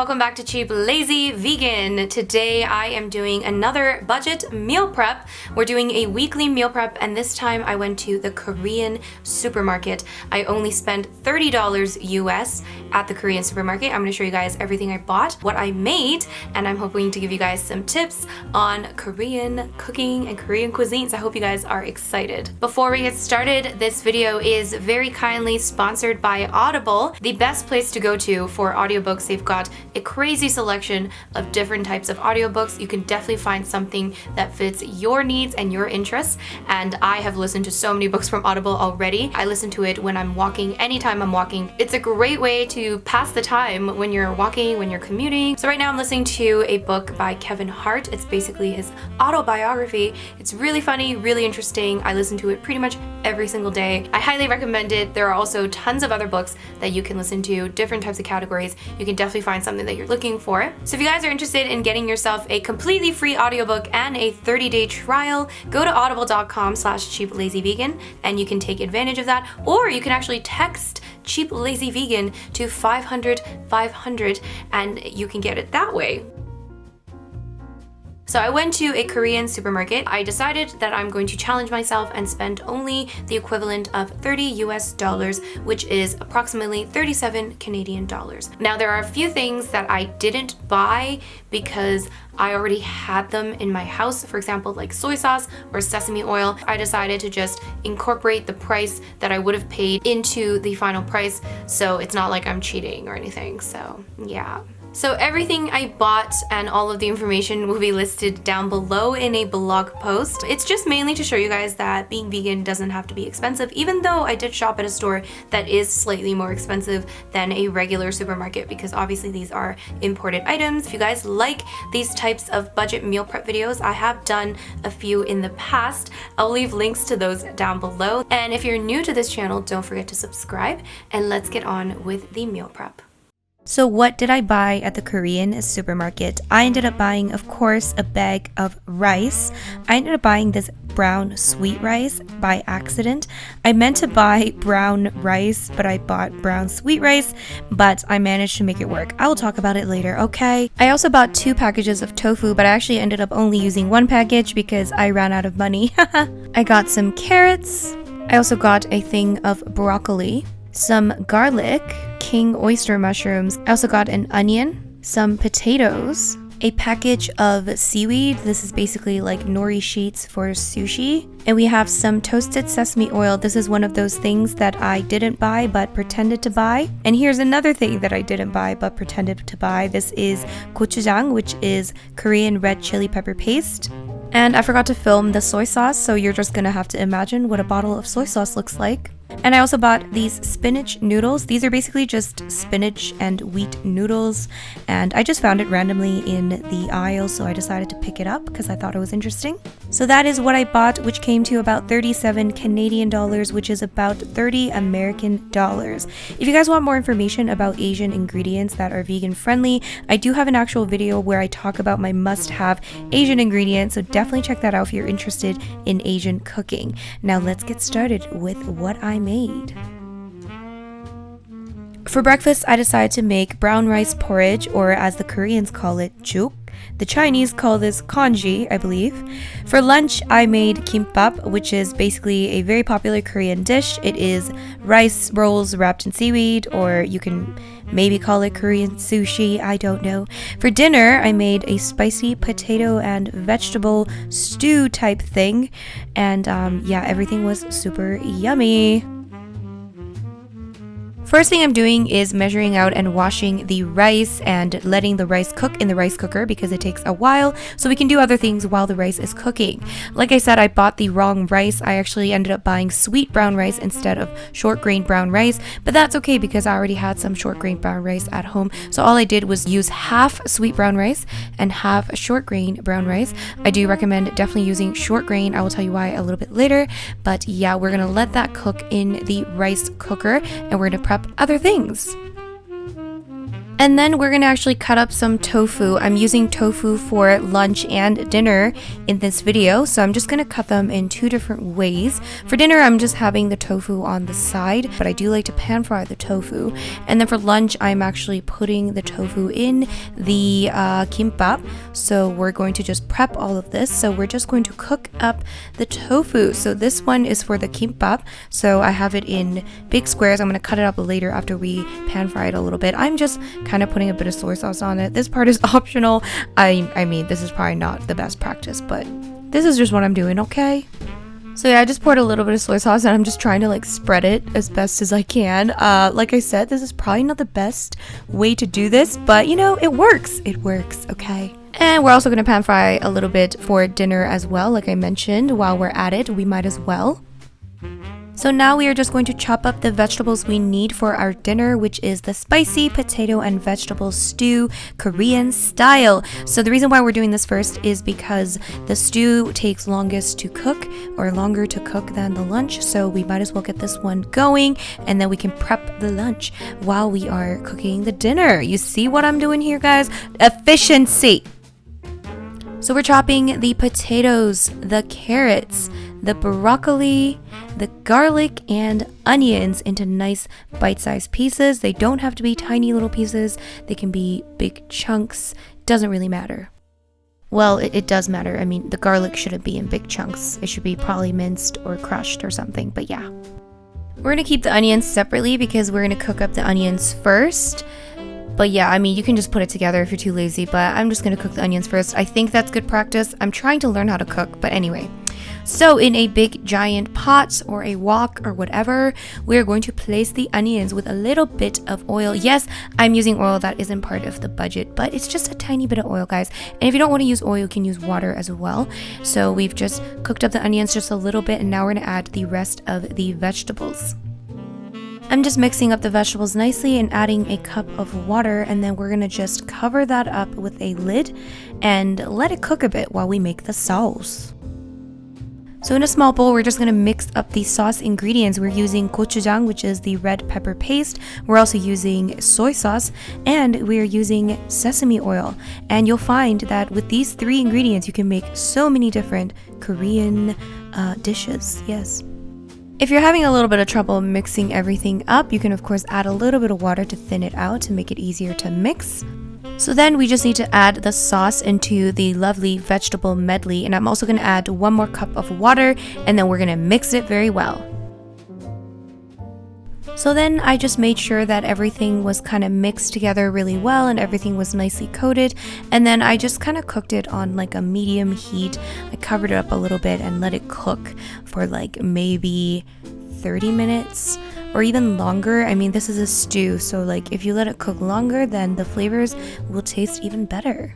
welcome back to Cheap Lazy Vegan. Today I am doing another budget meal prep. We're doing a weekly meal prep and this time I went to the Korean supermarket. I only spent $30 US at the Korean supermarket. I'm going to show you guys everything I bought, what I made, and I'm hoping to give you guys some tips on Korean cooking and Korean cuisines. I hope you guys are excited. Before we get started, this video is very kindly sponsored by Audible, the best place to go to for audiobooks. They've got a crazy selection of different types of audiobooks. You can definitely find something that fits your needs and your interests. And I have listened to so many books from Audible already. I listen to it when I'm walking, anytime I'm walking. It's a great way to pass the time when you're walking, when you're commuting. So right now I'm listening to a book by Kevin Hart. It's basically his autobiography. It's really funny, really interesting. I listen to it pretty much every single day. I highly recommend it. There are also tons of other books that you can listen to, different types of categories. You can definitely find something that you're looking for. So if you guys are interested in getting yourself a completely free audiobook and a 30-day trial, go to audible.com/cheaplazyvegan and you can take advantage of that, or you can actually text Cheap Lazy Vegan to 500 500 and you can get it that way. So I went to a Korean supermarket. I decided that I'm going to challenge myself and spend only the equivalent of $30 US, which is approximately 37 Canadian dollars. Now there are a few things that I didn't buy because I already had them in my house. For example, like soy sauce or sesame oil. I decided to just incorporate the price that I would have paid into the final price, so it's not like I'm cheating or anything. So yeah. So everything I bought and all of the information will be listed down below in a blog post. It's just mainly to show you guys that being vegan doesn't have to be expensive, even though I did shop at a store that is slightly more expensive than a regular supermarket because obviously these are imported items. If you guys like these types of budget meal prep videos, I have done a few in the past. I'll leave links to those down below. And if you're new to this channel, don't forget to subscribe and let's get on with the meal prep. So what did I buy at the Korean supermarket? I ended up buying, of course, a bag of rice. I ended up buying this brown sweet rice by accident. I meant to buy brown rice, but I bought brown sweet rice, but I managed to make it work. I will talk about it later, okay? I also bought 2 packages of tofu, but I actually ended up only using 1 package because I ran out of money. I got some carrots. I also got a thing of broccoli, some garlic, king oyster mushrooms. I also got an onion, some potatoes, a package of seaweed. This is basically like nori sheets for sushi. And we have some toasted sesame oil. This is one of those things that I didn't buy but pretended to buy. And here's another thing that I didn't buy but pretended to buy. This is gochujang, which is Korean red chili pepper paste. And I forgot to film the soy sauce, so you're just gonna have to imagine what a bottle of soy sauce looks like. And I also bought these spinach noodles. These are basically just spinach and wheat noodles. And I just found it randomly in the aisle, so I decided to pick it up because I thought it was interesting. So that is what I bought, which came to about 37 Canadian dollars, which is about 30 American dollars. If you guys want more information about Asian ingredients that are vegan friendly, I do have an actual video where I talk about my must-have Asian ingredients, so definitely check that out if you're interested in Asian cooking. Now let's get started with what I made. For breakfast, I decided to make brown rice porridge, or as the Koreans call it, juk. The Chinese call this congee, I believe. For lunch, I made kimbap, which is basically a very popular Korean dish. It is rice rolls wrapped in seaweed, or you can maybe call it Korean sushi, I don't know. For dinner, I made a spicy potato and vegetable stew type thing. And yeah, everything was super yummy. First thing I'm doing is measuring out and washing the rice and letting the rice cook in the rice cooker because it takes a while, so we can do other things while the rice is cooking. Like I said, I bought the wrong rice. I actually ended up buying sweet brown rice instead of short grain brown rice, but that's okay because I already had some short grain brown rice at home. So all I did was use half sweet brown rice and half short grain brown rice. I do recommend definitely using short grain. I will tell you why a little bit later, but yeah, we're gonna let that cook in the rice cooker and we're gonna prep other things. And then we're gonna actually cut up some tofu. I'm using tofu for lunch and dinner in this video, so I'm just gonna cut them in 2 different ways. For dinner, I'm just having the tofu on the side, but I do like to pan fry the tofu. And then for lunch, I'm actually putting the tofu in the kimbap. So we're going to just prep all of this. So we're just going to cook up the tofu. So this one is for the kimbap. So I have it in big squares. I'm gonna cut it up later after we pan fry it a little bit. I'm just kind of putting a bit of soy sauce on it. This part is optional. I mean, this is probably not the best practice, but this is just what I'm doing, okay? So yeah, I just poured a little bit of soy sauce and I'm just trying to like spread it as best as I can. Like I said, this is probably not the best way to do this, but you know, it works. It works, okay? And we're also gonna pan fry a little bit for dinner as well. Like I mentioned, while we're at it, we might as well. So now we are just going to chop up the vegetables we need for our dinner, which is the spicy potato and vegetable stew, Korean style. So the reason why we're doing this first is because the stew takes longest to cook, or longer to cook than the lunch. So we might as well get this one going, and then we can prep the lunch while we are cooking the dinner. You see what I'm doing here, guys? Efficiency. So we're chopping the potatoes, the carrots, the broccoli, the garlic, and onions into nice bite-sized pieces. They don't have to be tiny little pieces. They can be big chunks. Doesn't really matter. Well, it does matter. I mean, the garlic shouldn't be in big chunks. It should be probably minced or crushed or something, but yeah. We're gonna keep the onions separately because we're gonna cook up the onions first. But yeah, I mean, you can just put it together if you're too lazy, but I'm just gonna cook the onions first. I think that's good practice. I'm trying to learn how to cook, but anyway. So in a big giant pot or a wok or whatever, we're going to place the onions with a little bit of oil. Yes, I'm using oil that isn't part of the budget, but it's just a tiny bit of oil, guys. And if you don't want to use oil, you can use water as well. So we've just cooked up the onions just a little bit, and now we're gonna add the rest of the vegetables. I'm just mixing up the vegetables nicely and adding a cup of water, and then we're gonna just cover that up with a lid and let it cook a bit while we make the sauce. So in a small bowl, we're just gonna mix up the sauce ingredients. We're using gochujang, which is the red pepper paste. We're also using soy sauce, and we're using sesame oil. And you'll find that with these 3 ingredients, you can make so many different Korean dishes, yes. If you're having a little bit of trouble mixing everything up, you can of course add a little bit of water to thin it out to make it easier to mix. So then we just need to add the sauce into the lovely vegetable medley, and I'm also going to add 1 more cup of water, and then we're going to mix it very well. So then I just made sure that everything was kind of mixed together really well and everything was nicely coated, and then I just kind of cooked it on like a medium heat. I covered it up a little bit and let it cook for like maybe 30 minutes or even longer. I mean, this is a stew, so like if you let it cook longer, then the flavors will taste even better.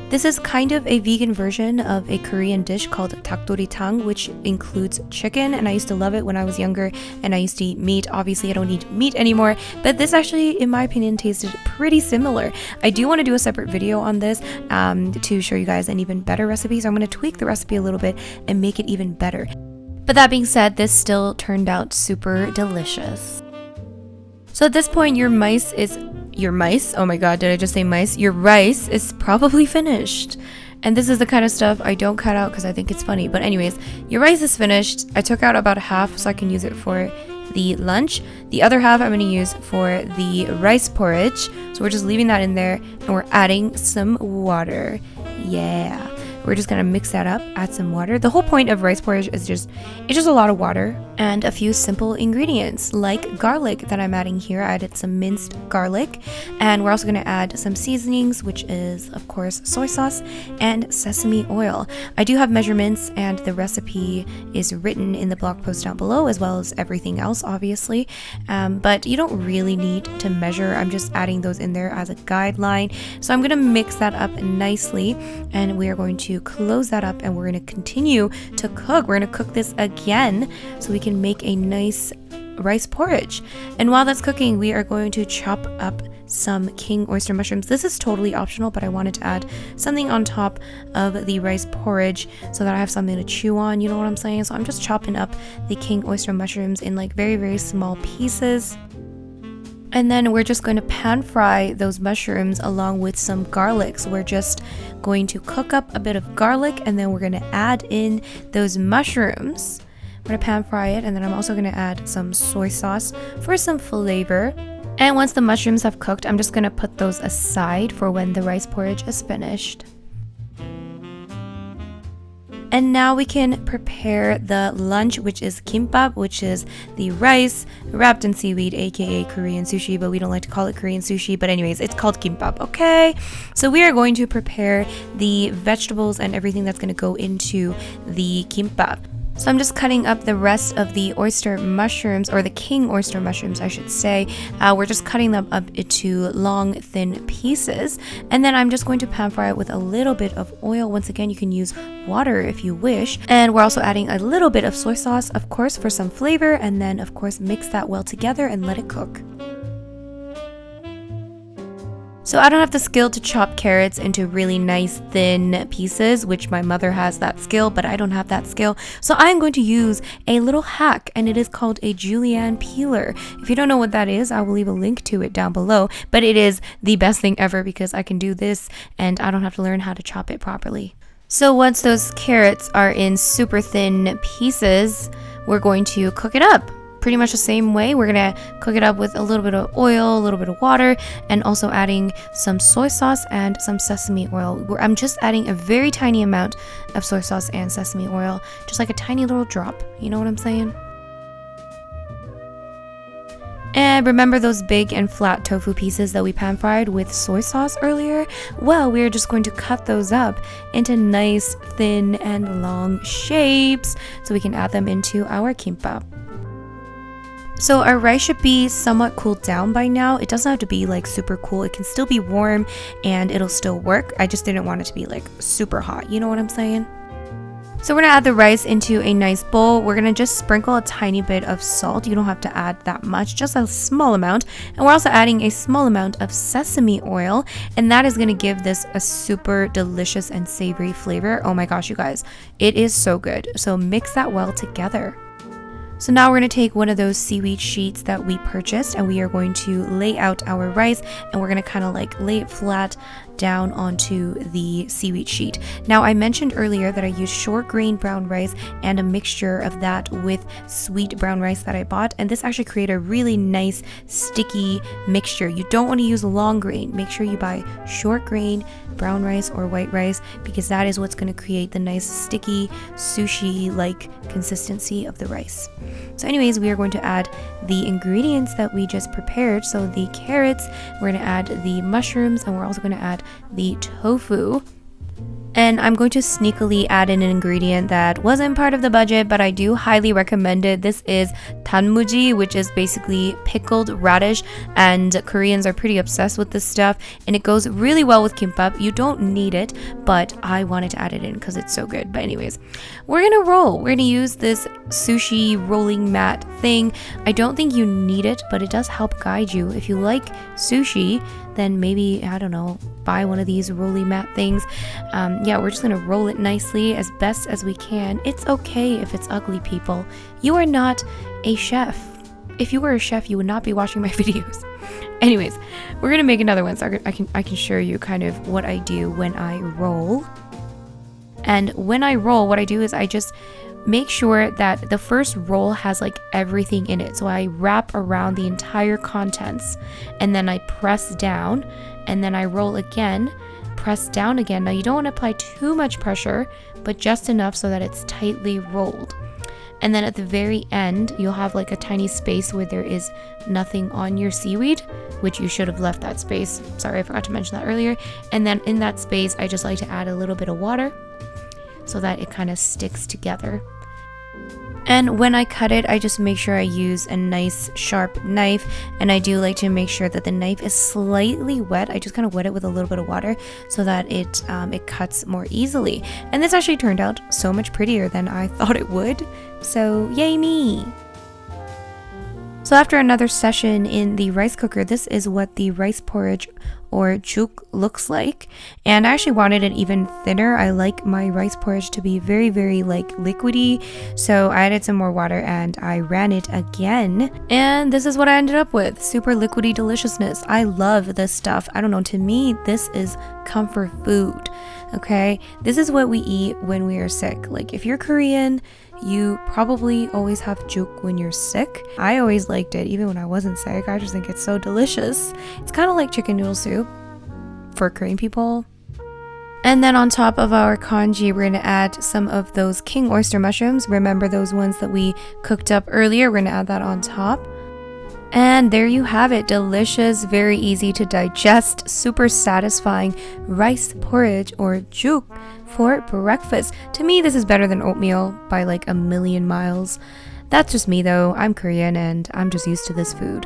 This is kind of a vegan version of a Korean dish called 닭도리탕, which includes chicken, and I used to love it when I was younger, and I used to eat meat. Obviously, I don't eat meat anymore, but this actually, in my opinion, tasted pretty similar. I do want to do a separate video on this to show you guys an even better recipe, so I'm going to tweak the recipe a little bit and make it even better. But that being said, this still turned out super delicious. So at this point, your rice, oh my god, did I just say mice? Your rice is probably finished. And this is the kind of stuff I don't cut out because I think it's funny. But anyways, your rice is finished. I took out about half so I can use it for the lunch. The other half I'm going to use for the rice porridge. So we're just leaving that in there, and we're adding some water. Yeah. We're just gonna mix that up, add some water. The whole point of rice porridge is it's just a lot of water and a few simple ingredients like garlic that I'm adding here. I added some minced garlic, and we're also gonna add some seasonings, which is of course soy sauce and sesame oil. I do have measurements, and the recipe is written in the blog post down below, as well as everything else obviously, but you don't really need to measure. I'm just adding those in there as a guideline. So I'm gonna mix that up nicely, and we are going to close that up, and we're going to continue to cook. We're going to cook this again so we can make a nice rice porridge. And while that's cooking, we are going to chop up some king oyster mushrooms. This is totally optional, but I wanted to add something on top of the rice porridge so that I have something to chew on, you know what I'm saying? So I'm just chopping up the king oyster mushrooms in like very, very small pieces. And then we're just going to pan fry those mushrooms along with some garlic. So we're just going to cook up a bit of garlic and then we're going to add in those mushrooms. I'm going to pan fry it, and then I'm also going to add some soy sauce for some flavor. And once the mushrooms have cooked, I'm just going to put those aside for when the rice porridge is finished. And now we can prepare the lunch, which is kimbap, which is the rice wrapped in seaweed, aka Korean sushi, but we don't like to call it Korean sushi. But anyways, it's called kimbap, okay? So we are going to prepare the vegetables and everything that's going to go into the kimbap. So I'm just cutting up the rest of the oyster mushrooms, or the king oyster mushrooms, I should say. We're just cutting them up into long, thin pieces. And then I'm just going to pan fry it with a little bit of oil. Once again, you can use water if you wish. And we're also adding a little bit of soy sauce, of course, for some flavor. And then, of course, mix that well together and let it cook. So I don't have the skill to chop carrots into really nice thin pieces, which my mother has that skill, but I don't have that skill. So I'm going to use a little hack, and it is called a julienne peeler. If you don't know what that is, I will leave a link to it down below, but it is the best thing ever because I can do this and I don't have to learn how to chop it properly. So once those carrots are in super thin pieces, we're going to cook it up. Pretty much the same way. We're gonna cook it up with a little bit of oil, a little bit of water, and also adding some soy sauce and some sesame oil. I'm just adding a very tiny amount of soy sauce and sesame oil, just like a tiny little drop. You know what I'm saying? And remember those big and flat tofu pieces that we pan fried with soy sauce earlier? Well, we're just going to cut those up into nice, thin, and long shapes so we can add them into our kimbap. So our rice should be somewhat cooled down by now. It doesn't have to be like super cool. It can still be warm and it'll still work. I just didn't want it to be like super hot. You know what I'm saying? So we're gonna add the rice into a nice bowl. We're gonna just sprinkle a tiny bit of salt. You don't have to add that much, just a small amount. And we're also adding a small amount of sesame oil, and that is gonna give this a super delicious and savory flavor. Oh my gosh, you guys, it is so good. So mix that well together. So now we're going to take one of those seaweed sheets that we purchased, and we are going to lay out our rice, and we're going to kind of like lay it flat down onto the seaweed sheet. Now I mentioned earlier that I used short grain brown rice and a mixture of that with sweet brown rice that I bought, and this actually created a really nice sticky mixture. You don't want to use long grain. Make sure you buy short grain brown rice or white rice, because that is what's going to create the nice sticky sushi like consistency of the rice. So anyways, we are going to add the ingredients that we just prepared. So the carrots, we're going to add the mushrooms, and we're also going to add the tofu. And I'm going to sneakily add in an ingredient that wasn't part of the budget, but I do highly recommend it. This is 단무지, which is basically pickled radish, and Koreans are pretty obsessed with this stuff, and it goes really well with kimbap. You don't need it, but I wanted to add it in because it's so good. But anyways, we're gonna roll. We're gonna use this sushi rolling mat thing. I don't think you need it, but it does help guide you. If you like sushi, then maybe, I don't know, buy one of these rolly mat things. Yeah, we're just gonna roll it nicely as best as we can. It's okay if it's ugly, people. You are not a chef. If you were a chef, you would not be watching my videos. Anyways, we're gonna make another one, so I can show you kind of what I do when I roll. And when I roll, what I do is I just make sure that the first roll has like everything in it. So I wrap around the entire contents, and then I press down, and then I roll again, press down again. Now you don't want to apply too much pressure, but just enough so that it's tightly rolled. And then at the very end, you'll have like a tiny space where there is nothing on your seaweed, which you should have left that space. Sorry, I forgot to mention that earlier. And then in that space, I just like to add a little bit of water so that it kind of sticks together. And when I cut it, I just make sure I use a nice sharp knife, and I do like to make sure that the knife is slightly wet. I just kind of wet it with a little bit of water so that it cuts more easily. And this actually turned out so much prettier than I thought it would. So yay me! So after another session in the rice cooker, this is what the rice porridge or juk looks like. And I actually wanted it even thinner. I like my rice porridge to be very, very like liquidy. So I added some more water and I ran it again. And this is what I ended up with. Super liquidy deliciousness. I love this stuff. I don't know, to me, this is comfort food. Okay, this is what we eat when we are sick. Like if you're Korean, you probably always have juk when you're sick. I always liked it even when I wasn't sick. I just think it's so delicious. It's kind of like chicken noodle soup for Korean people. And then on top of our congee, we're going to add some of those king oyster mushrooms. Remember those ones that we cooked up earlier? We're going to add that on top. And there you have it. Delicious, very easy to digest, super satisfying rice porridge or juk for breakfast. To me, this is better than oatmeal by like a million miles. That's just me though. I'm Korean and I'm just used to this food.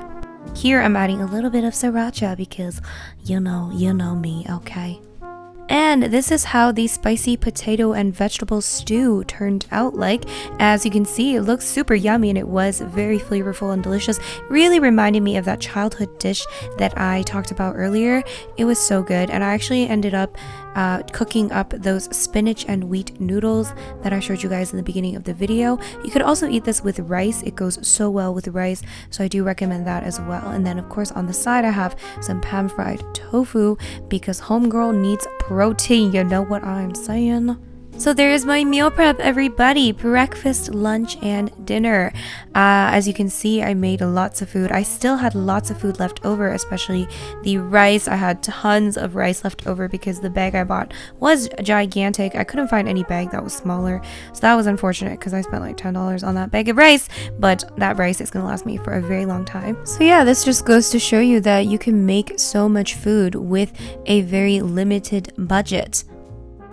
Here I'm adding a little bit of sriracha because you know me, okay? And this is how the spicy potato and vegetable stew turned out like. As you can see, it looks super yummy and it was very flavorful and delicious. Really reminded me of that childhood dish that I talked about earlier. It was so good, and I actually ended up cooking up those spinach and wheat noodles that I showed you guys in the beginning of the video. You could also eat this with rice. It goes so well with rice, so I do recommend that as well. And then of course on the side I have some pan fried tofu because homegirl needs protein, you know what I'm saying? So there's my meal prep, everybody. Breakfast, lunch, and dinner. As you can see, I made lots of food. I still had lots of food left over, especially the rice. I had tons of rice left over because the bag I bought was gigantic. I couldn't find any bag that was smaller. So that was unfortunate because I spent like $10 on that bag of rice. But that rice is going to last me for a very long time. So yeah, this just goes to show you that you can make so much food with a very limited budget.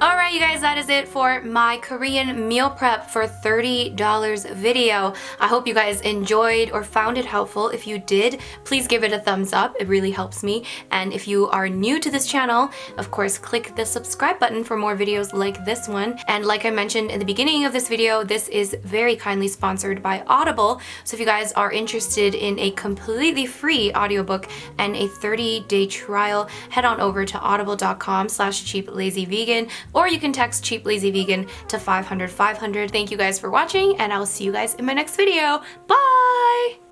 Alright you guys, that is it for my Korean meal prep for $30 video. I hope you guys enjoyed or found it helpful. If you did, please give it a thumbs up. It really helps me. And if you are new to this channel, of course, click the subscribe button for more videos like this one. And like I mentioned in the beginning of this video, this is very kindly sponsored by Audible. So if you guys are interested in a completely free audiobook and a 30-day trial, head on over to audible.com/cheaplazyvegan. Or you can text Cheap Lazy Vegan to 500 500. Thank you guys for watching, and I will see you guys in my next video. Bye!